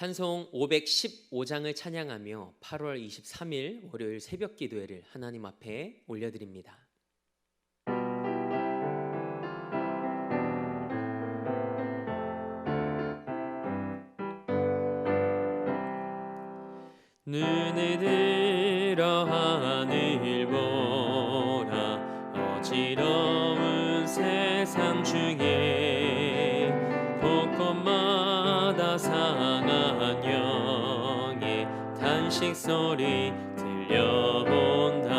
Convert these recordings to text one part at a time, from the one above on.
찬송 515장을 찬양하며 8월 23일 월요일 새벽 기도회를 하나님 앞에 올려드립니다. 눈을 들어 하늘 보라. 어지러운 세상 중에 곳곳마다 상한 영의 탄식 소리 들려본다.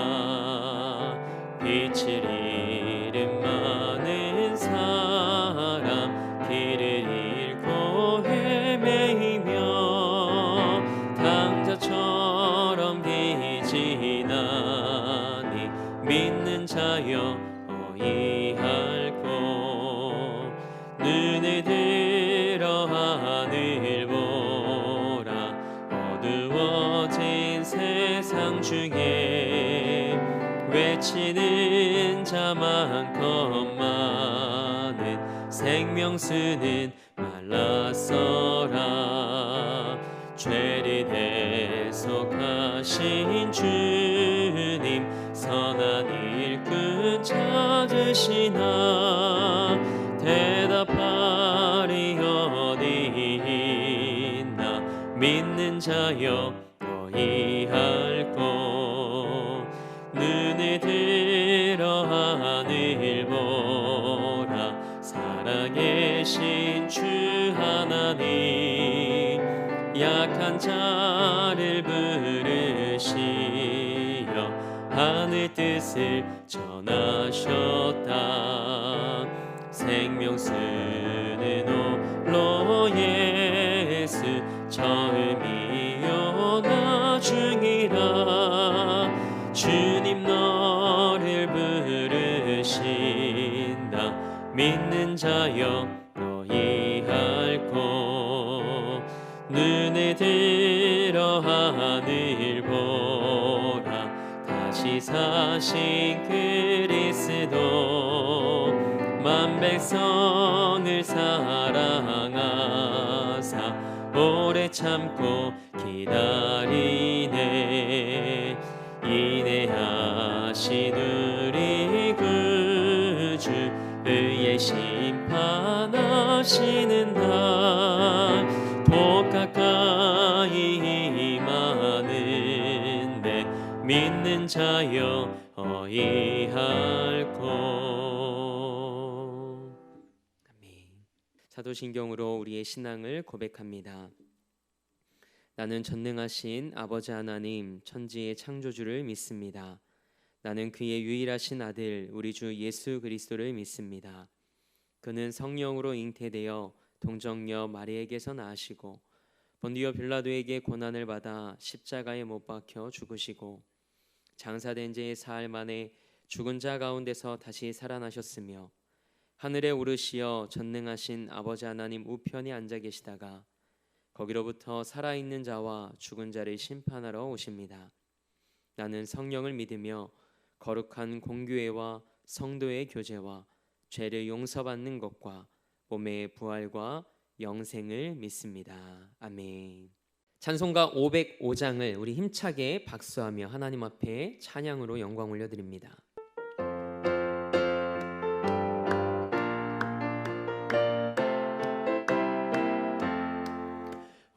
빛을 잃은 많은 사람 길을 잃고 헤매이며 당자처럼 기진하니 믿는 자여 어이할꼬. 눈을 들어 하늘 보라. 어두워진 세상 중에 외치는 자 많건 많은 생명수는 말랐어라. 죄를 대속하신 주님 선한 일꾼 찾으시나. 대답하리 어디 있나. 믿는 자여 어이할꼬. 눈을 들어 하늘 보라. 살아계신 주 하나님 약한 자를 부르시어 하늘 뜻을 전하셨다. 생명수는 홀로 예수 처음이요 나중이라. 주님 너를 부르신다. 믿는 자여 어이할꼬. 눈을 들어 하늘 보라. 다시 사신 그리스도 만 백성을 사랑하사 오래 참고 기다리네. 인내하신 우리 구주 의의 심판하시는 날 복 가까이 임하는데 믿는 자여 어이할꼬. 아멘. 사도신경으로 우리의 신앙을 고백합니다. 나는 전능하신 아버지 하나님 천지의 창조주를 믿습니다. 나는 그의 유일하신 아들 우리 주 예수 그리스도를 믿습니다. 그는 성령으로 잉태되어 동정녀 마리에게서 나시고 본디오 빌라도에게 고난을 받아 십자가에 못 박혀 죽으시고 장사된 지 사흘 만에 죽은 자 가운데서 다시 살아나셨으며 하늘에 오르시어 전능하신 아버지 하나님 우편에 앉아 계시다가 거기로부터 살아있는 자와 죽은 자를 심판하러 오십니다. 나는 성령을 믿으며 거룩한 공교회와 성도의 교제와 죄를 용서받는 것과 몸의 부활과 영생을 믿습니다. 아멘. 찬송가 505장을 우리 힘차게 박수하며 하나님 앞에 찬양으로 영광 올려드립니다.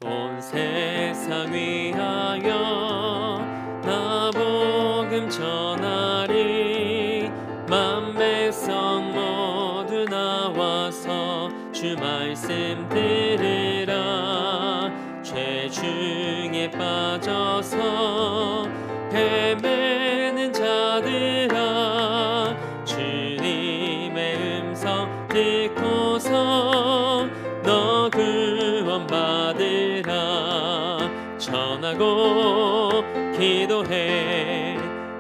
온 세상 위하여 나 복음 전하리. 만 백성 모두 나와서 주 말씀 들으라. 죄 중에 빠져서 헤매는 자들아 주님의 음성 듣고서 너 구원받으라. 전하고 기도해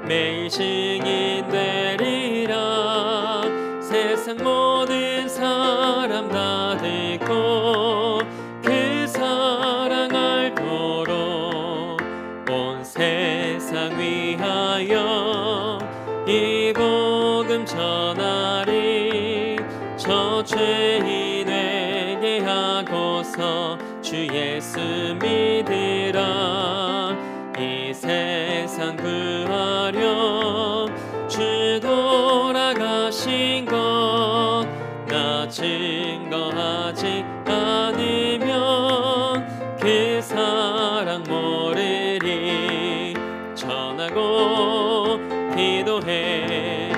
매일 증인 되리라. 세상 모든 사람 다 듣고 그 사랑 알도록 온 세상 위하여 이 복음 전하리. 저 죄인에게 하고서 주 예수 예수 믿으라. 이 세상 구하려 주 돌아가신 것 나 증거하지 않으면 그 사랑 모르리. 전하고 기도해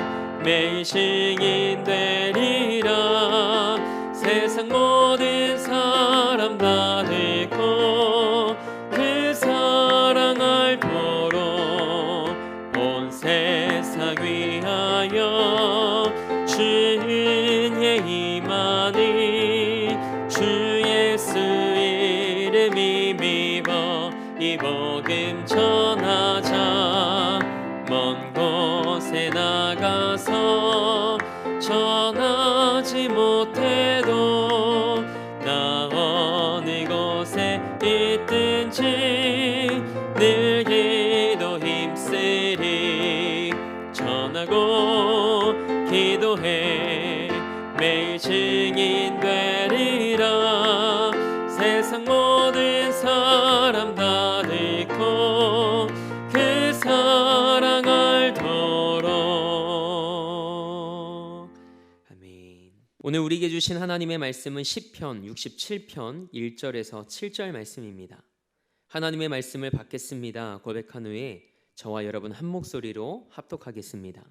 매일 증인 되리라. 세상 모든 사람 다 듣고 그 사랑 알도록 온 세상 위하여 주 은혜 임하니 주 예수 이름 힘입어 이 복음 전하자. 먼 곳에 나가서 전하지 못해도 나 어느 곳에 있든지 늘 기도 힘쓰리. 전하고 기도해 매일 증인 되리라. 세상 모든 사람 다 듣고 그 사랑 알도록. 아멘. 오늘 우리에게 주신 하나님의 말씀은 시편 67편 1절에서 7절 말씀입니다. 하나님의 말씀을 받겠습니다 고백한 후에 저와 여러분 한 목소리로 합독하겠습니다.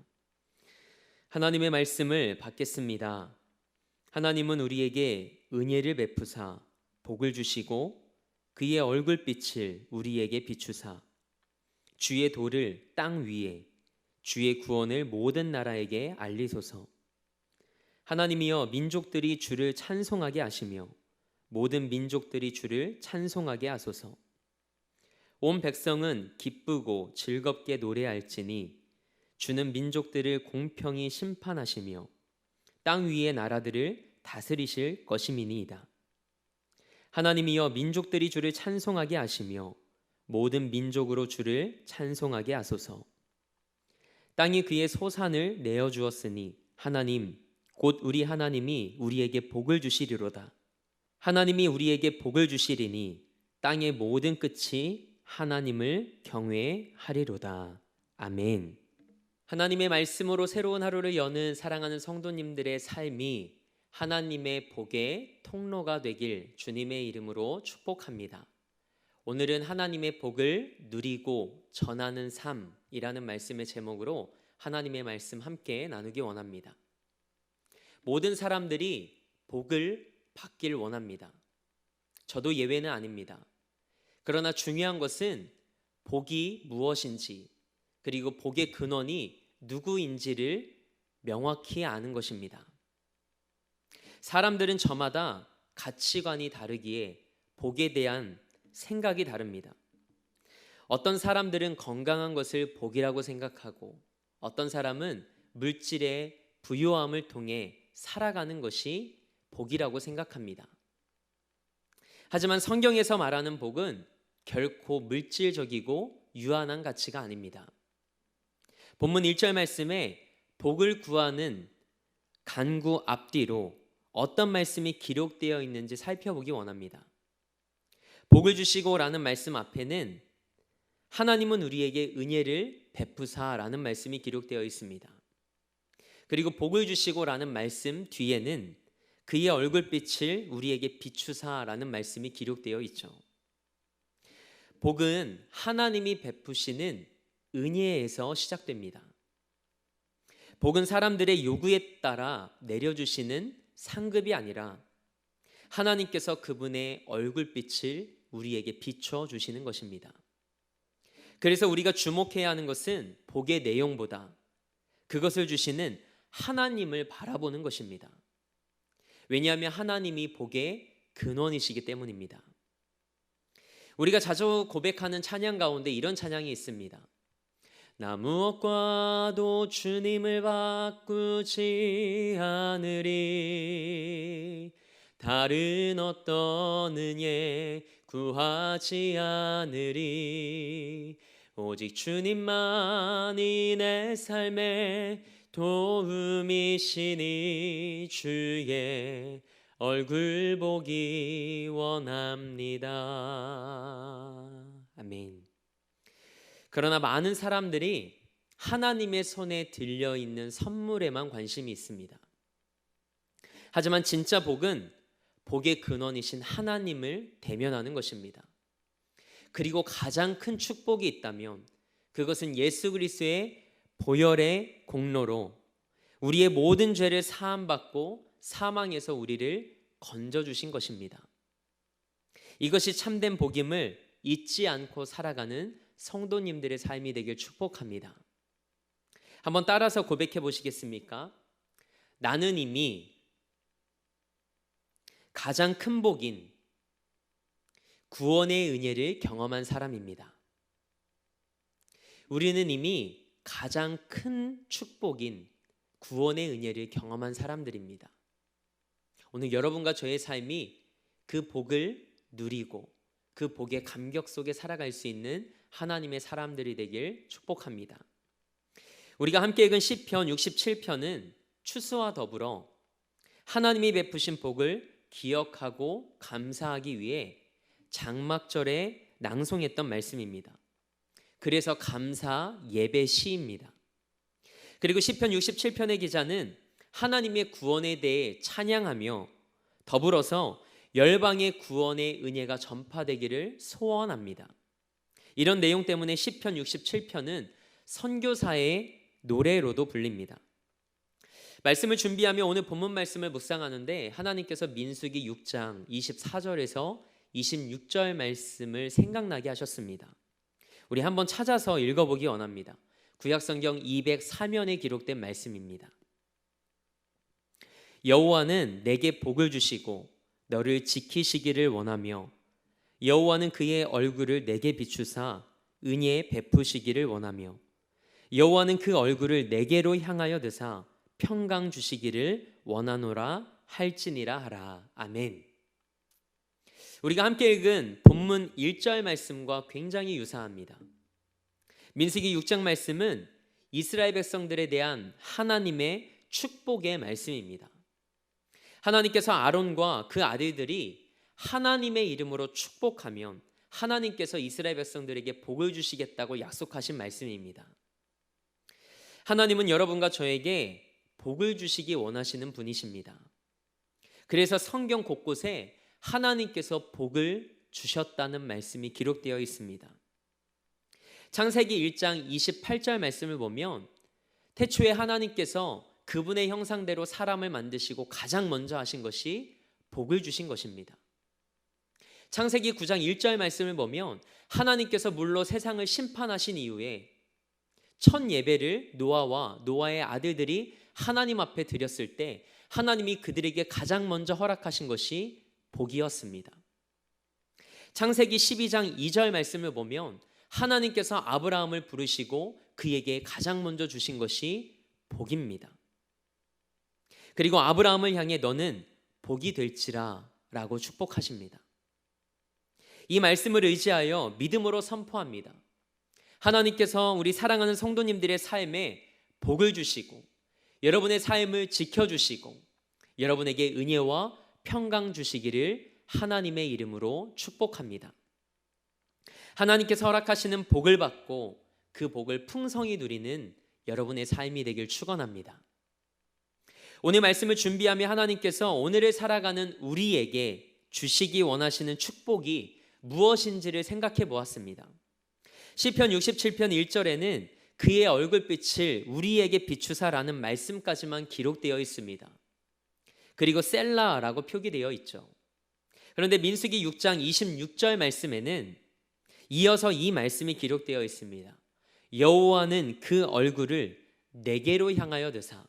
하나님의 말씀을 받겠습니다. 하나님은 우리에게 은혜를 베푸사 복을 주시고 그의 얼굴빛을 우리에게 비추사 주의 도를 땅 위에 주의 구원을 모든 나라에게 알리소서. 하나님이여 민족들이 주를 찬송하게 하시며 모든 민족들이 주를 찬송하게 하소서. 온 백성은 기쁘고 즐겁게 노래할지니 주는 민족들을 공평히 심판하시며 땅 위의 나라들을 다스리실 것임이니이다. 하나님이여 민족들이 주를 찬송하게 하시며 모든 민족으로 주를 찬송하게 하소서. 땅이 그의 소산을 내어주었으니 하나님 곧 우리 하나님이 우리에게 복을 주시리로다. 하나님이 우리에게 복을 주시리니 땅의 모든 끝이 하나님을 경외하리로다. 아멘. 하나님의 말씀으로 새로운 하루를 여는 사랑하는 성도님들의 삶이 하나님의 복의 통로가 되길 주님의 이름으로 축복합니다. 오늘은 하나님의 복을 누리고 전하는 삶이라는 말씀의 제목으로 하나님의 말씀 함께 나누기 원합니다. 모든 사람들이 복을 받길 원합니다. 저도 예외는 아닙니다. 그러나 중요한 것은 복이 무엇인지 그리고 복의 근원이 누구인지를 명확히 아는 것입니다. 사람들은 저마다 가치관이 다르기에 복에 대한 생각이 다릅니다. 어떤 사람들은 건강한 것을 복이라고 생각하고 어떤 사람은 물질의 부요함을 통해 살아가는 것이 복이라고 생각합니다. 하지만 성경에서 말하는 복은 결코 물질적이고 유한한 가치가 아닙니다. 본문 1절 말씀에 복을 구하는 간구 앞뒤로 어떤 말씀이 기록되어 있는지 살펴보기 원합니다. 복을 주시고 라는 말씀 앞에는 하나님은 우리에게 은혜를 베푸사라는 말씀이 기록되어 있습니다. 그리고 복을 주시고 라는 말씀 뒤에는 그의 얼굴빛을 우리에게 비추사라는 말씀이 기록되어 있죠. 복은 하나님이 베푸시는 은혜에서 시작됩니다. 복은 사람들의 요구에 따라 내려주시는 상급이 아니라 하나님께서 그분의 얼굴빛을 우리에게 비춰주시는 것입니다. 그래서 우리가 주목해야 하는 것은 복의 내용보다 그것을 주시는 하나님을 바라보는 것입니다. 왜냐하면 하나님이 복의 근원이시기 때문입니다. 우리가 자주 고백하는 찬양 가운데 이런 찬양이 있습니다. 나 무엇과도 주님을 바꾸지 않으리 다른 어떤 은혜 구하지 않으리 오직 주님만이 내 삶의 도움이시니 주의 얼굴 보기 원합니다. 아멘. 그러나 많은 사람들이 하나님의 손에 들려 있는 선물에만 관심이 있습니다. 하지만 진짜 복은 복의 근원이신 하나님을 대면하는 것입니다. 그리고 가장 큰 축복이 있다면 그것은 예수 그리스도의 보혈의 공로로 우리의 모든 죄를 사함받고 사망에서 우리를 건져주신 것입니다. 이것이 참된 복임을 잊지 않고 살아가는 성도님들의 삶이 되길 축복합니다. 한번 따라서 고백해 보시겠습니까? 나는 이미 가장 큰 복인 구원의 은혜를 경험한 사람입니다. 우리는 이미 가장 큰 축복인 구원의 은혜를 경험한 사람들입니다. 오늘 여러분과 저의 삶이 그 복을 누리고 그 복의 감격 속에 살아갈 수 있는 하나님의 사람들이 되길 축복합니다. 우리가 함께 읽은 시편 67편은 추수와 더불어 하나님이 베푸신 복을 기억하고 감사하기 위해 장막절에 낭송했던 말씀입니다. 그래서 감사 예배 시입니다. 그리고 시편 67편의 기자는 하나님의 구원에 대해 찬양하며 더불어서 열방의 구원의 은혜가 전파되기를 소원합니다. 이런 내용 때문에 시편 67편은 선교사의 노래로도 불립니다. 말씀을 준비하며 오늘 본문 말씀을 묵상하는데 하나님께서 민수기 6장 24절에서 26절 말씀을 생각나게 하셨습니다. 우리 한번 찾아서 읽어보기 원합니다. 구약성경 204면에 기록된 말씀입니다. 여호와는 내게 복을 주시고 너를 지키시기를 원하며 여호와는 그의 얼굴을 내게 비추사 은혜 베푸시기를 원하며 여호와는 그 얼굴을 내게로 향하여 드사 평강 주시기를 원하노라 할지니라 하라. 아멘. 우리가 함께 읽은 본문 1절 말씀과 굉장히 유사합니다. 민수기 6장 말씀은 이스라엘 백성들에 대한 하나님의 축복의 말씀입니다. 하나님께서 아론과 그 아들들이 하나님의 이름으로 축복하면 하나님께서 이스라엘 백성들에게 복을 주시겠다고 약속하신 말씀입니다. 하나님은 여러분과 저에게 복을 주시기 원하시는 분이십니다. 그래서 성경 곳곳에 하나님께서 복을 주셨다는 말씀이 기록되어 있습니다. 창세기 1장 28절 말씀을 보면 태초에 하나님께서 그분의 형상대로 사람을 만드시고 가장 먼저 하신 것이 복을 주신 것입니다. 창세기 9장 1절 말씀을 보면 하나님께서 물로 세상을 심판하신 이후에 첫 예배를 노아와 노아의 아들들이 하나님 앞에 드렸을 때 하나님이 그들에게 가장 먼저 허락하신 것이 복이었습니다. 창세기 12장 2절 말씀을 보면 하나님께서 아브라함을 부르시고 그에게 가장 먼저 주신 것이 복입니다. 그리고 아브라함을 향해 너는 복이 될지라 라고 축복하십니다. 이 말씀을 의지하여 믿음으로 선포합니다. 하나님께서 우리 사랑하는 성도님들의 삶에 복을 주시고 여러분의 삶을 지켜주시고 여러분에게 은혜와 평강 주시기를 하나님의 이름으로 축복합니다. 하나님께서 허락하시는 복을 받고 그 복을 풍성히 누리는 여러분의 삶이 되길 축원합니다. 오늘 말씀을 준비하며 하나님께서 오늘을 살아가는 우리에게 주시기 원하시는 축복이 무엇인지를 생각해 보았습니다. 시편 67편 1절에는 그의 얼굴빛을 우리에게 비추사라는 말씀까지만 기록되어 있습니다. 그리고 셀라라고 표기되어 있죠. 그런데 민수기 6장 26절 말씀에는 이어서 이 말씀이 기록되어 있습니다. 여호와는 그 얼굴을 내게로 향하여 드사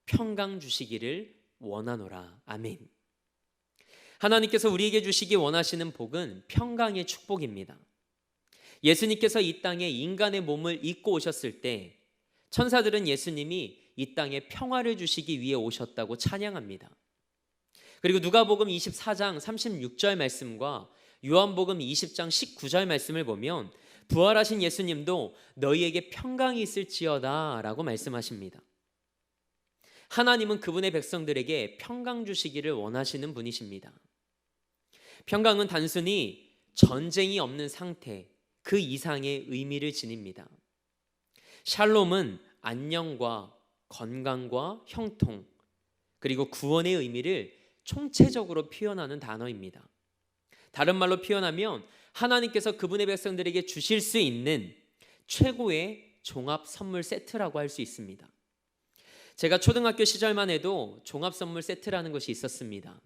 평강 주시기를 원하노라. 아멘. 하나님께서 우리에게 주시기 원하시는 복은 평강의 축복입니다. 예수님께서 이 땅에 인간의 몸을 입고 오셨을 때 천사들은 예수님이 이 땅에 평화를 주시기 위해 오셨다고 찬양합니다. 그리고 누가복음 24장 36절 말씀과 요한복음 20장 19절 말씀을 보면 부활하신 예수님도 너희에게 평강이 있을지어다 라고 말씀하십니다. 하나님은 그분의 백성들에게 평강 주시기를 원하시는 분이십니다. 평강은 단순히 전쟁이 없는 상태, 그 이상의 의미를 지닙니다. 샬롬은 안녕과 건강과 형통, 그리고 구원의 의미를 총체적으로 표현하는 단어입니다. 다른 말로 표현하면 하나님께서 그분의 백성들에게 주실 수 있는 최고의 종합 선물 세트라고 할 수 있습니다. 제가 초등학교 시절만 해도 종합 선물 세트라는 것이 있었습니다.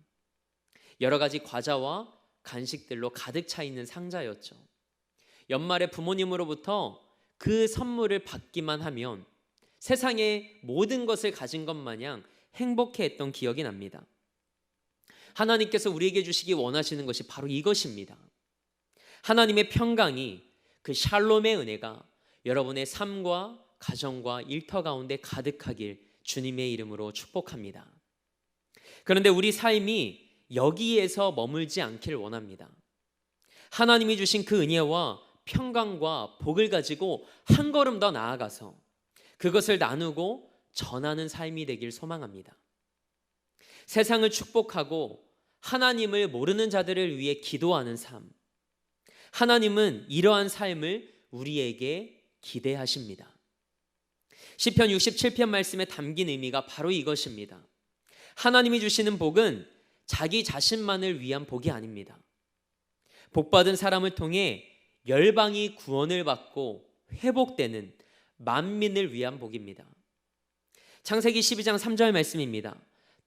여러 가지 과자와 간식들로 가득 차 있는 상자였죠. 연말에 부모님으로부터 그 선물을 받기만 하면 세상의 모든 것을 가진 것 마냥 행복해했던 기억이 납니다. 하나님께서 우리에게 주시기 원하시는 것이 바로 이것입니다. 하나님의 평강이, 그 샬롬의 은혜가 여러분의 삶과 가정과 일터 가운데 가득하길 주님의 이름으로 축복합니다. 그런데 우리 삶이 여기에서 머물지 않기를 원합니다. 하나님이 주신 그 은혜와 평강과 복을 가지고 한 걸음 더 나아가서 그것을 나누고 전하는 삶이 되길 소망합니다. 세상을 축복하고 하나님을 모르는 자들을 위해 기도하는 삶, 하나님은 이러한 삶을 우리에게 기대하십니다. 시편 67편 말씀에 담긴 의미가 바로 이것입니다. 하나님이 주시는 복은 자기 자신만을 위한 복이 아닙니다. 복받은 사람을 통해 열방이 구원을 받고 회복되는 만민을 위한 복입니다. 창세기 12장 3절 말씀입니다.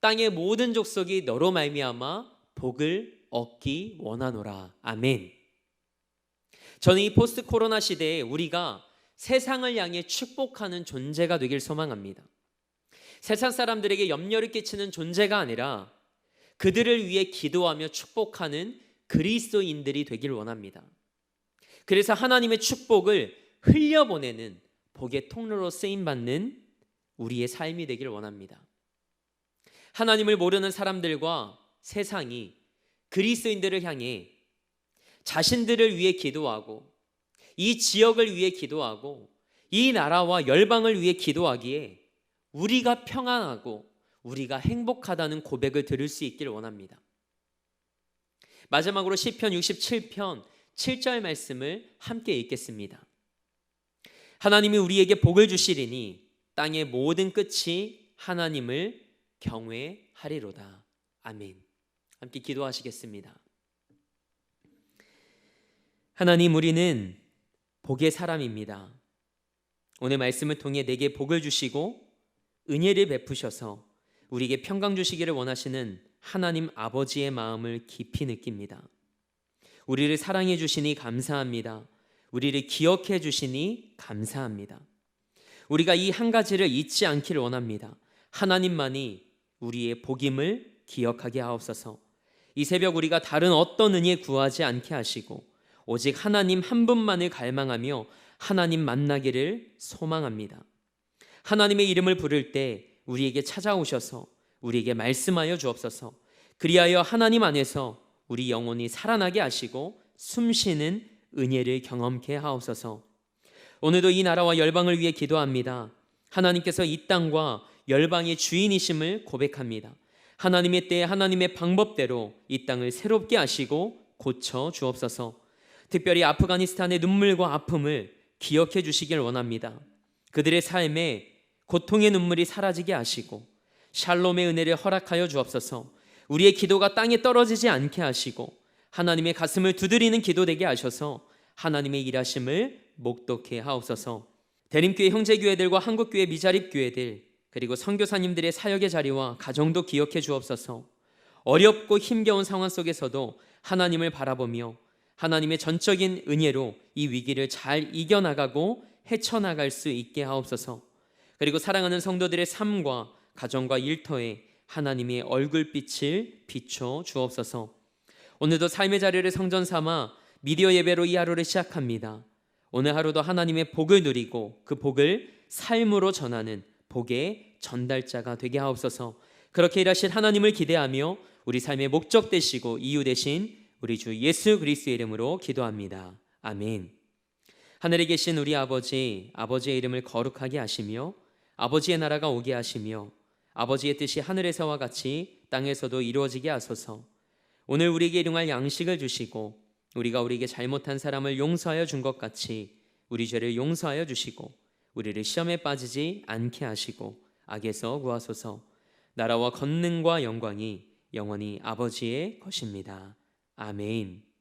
땅의 모든 족속이 너로 말미암아 복을 얻기 원하노라. 아멘. 저는 이 포스트 코로나 시대에 우리가 세상을 향해 축복하는 존재가 되길 소망합니다. 세상 사람들에게 염려를 끼치는 존재가 아니라 그들을 위해 기도하며 축복하는 그리스도인들이 되길 원합니다. 그래서 하나님의 축복을 흘려보내는 복의 통로로 쓰임받는 우리의 삶이 되길 원합니다. 하나님을 모르는 사람들과 세상이 그리스도인들을 향해 자신들을 위해 기도하고 이 지역을 위해 기도하고 이 나라와 열방을 위해 기도하기에 우리가 평안하고 우리가 행복하다는 고백을 들을 수 있기를 원합니다. 마지막으로 시편 67편 7절 말씀을 함께 읽겠습니다. 하나님이 우리에게 복을 주시리니 땅의 모든 끝이 하나님을 경외하리로다. 아멘. 함께 기도하시겠습니다. 하나님, 우리는 복의 사람입니다. 오늘 말씀을 통해 내게 복을 주시고 은혜를 베푸셔서 우리에게 평강 주시기를 원하시는 하나님 아버지의 마음을 깊이 느낍니다. 우리를 사랑해 주시니 감사합니다. 우리를 기억해 주시니 감사합니다. 우리가 이 한 가지를 잊지 않기를 원합니다. 하나님만이 우리의 복임을 기억하게 하옵소서. 이 새벽 우리가 다른 어떤 은혜 구하지 않게 하시고 오직 하나님 한 분만을 갈망하며 하나님 만나기를 소망합니다. 하나님의 이름을 부를 때 우리에게 찾아오셔서 우리에게 말씀하여 주옵소서. 그리하여 하나님 안에서 우리 영혼이 살아나게 하시고 숨쉬는 은혜를 경험케 하옵소서. 오늘도 이 나라와 열방을 위해 기도합니다. 하나님께서 이 땅과 열방의 주인이심을 고백합니다. 하나님의 때에 하나님의 방법대로 이 땅을 새롭게 하시고 고쳐 주옵소서. 특별히 아프가니스탄의 눈물과 아픔을 기억해 주시길 원합니다. 그들의 삶에 고통의 눈물이 사라지게 하시고 샬롬의 은혜를 허락하여 주옵소서. 우리의 기도가 땅에 떨어지지 않게 하시고 하나님의 가슴을 두드리는 기도되게 하셔서 하나님의 일하심을 목독해 하옵소서. 대림교회 형제교회들과 한국교회 미자립교회들 그리고 선교사님들의 사역의 자리와 가정도 기억해 주옵소서. 어렵고 힘겨운 상황 속에서도 하나님을 바라보며 하나님의 전적인 은혜로 이 위기를 잘 이겨나가고 헤쳐나갈 수 있게 하옵소서. 그리고 사랑하는 성도들의 삶과 가정과 일터에 하나님의 얼굴빛을 비춰 주옵소서. 오늘도 삶의 자리를 성전 삼아 미디어 예배로 이 하루를 시작합니다. 오늘 하루도 하나님의 복을 누리고 그 복을 삶으로 전하는 복의 전달자가 되게 하옵소서. 그렇게 일하실 하나님을 기대하며 우리 삶의 목적 되시고 이유 되신 우리 주 예수 그리스도의 이름으로 기도합니다. 아멘. 하늘에 계신 우리 아버지, 아버지의 이름을 거룩하게 하시며 아버지의 나라가 오게 하시며 아버지의 뜻이 하늘에서와 같이 땅에서도 이루어지게 하소서. 오늘 우리에게 일용할 양식을 주시고 우리가 우리에게 잘못한 사람을 용서하여 준 것 같이 우리 죄를 용서하여 주시고 우리를 시험에 빠지지 않게 하시고 악에서 구하소서. 나라와 권능과 영광이 영원히 아버지의 것입니다. 아멘.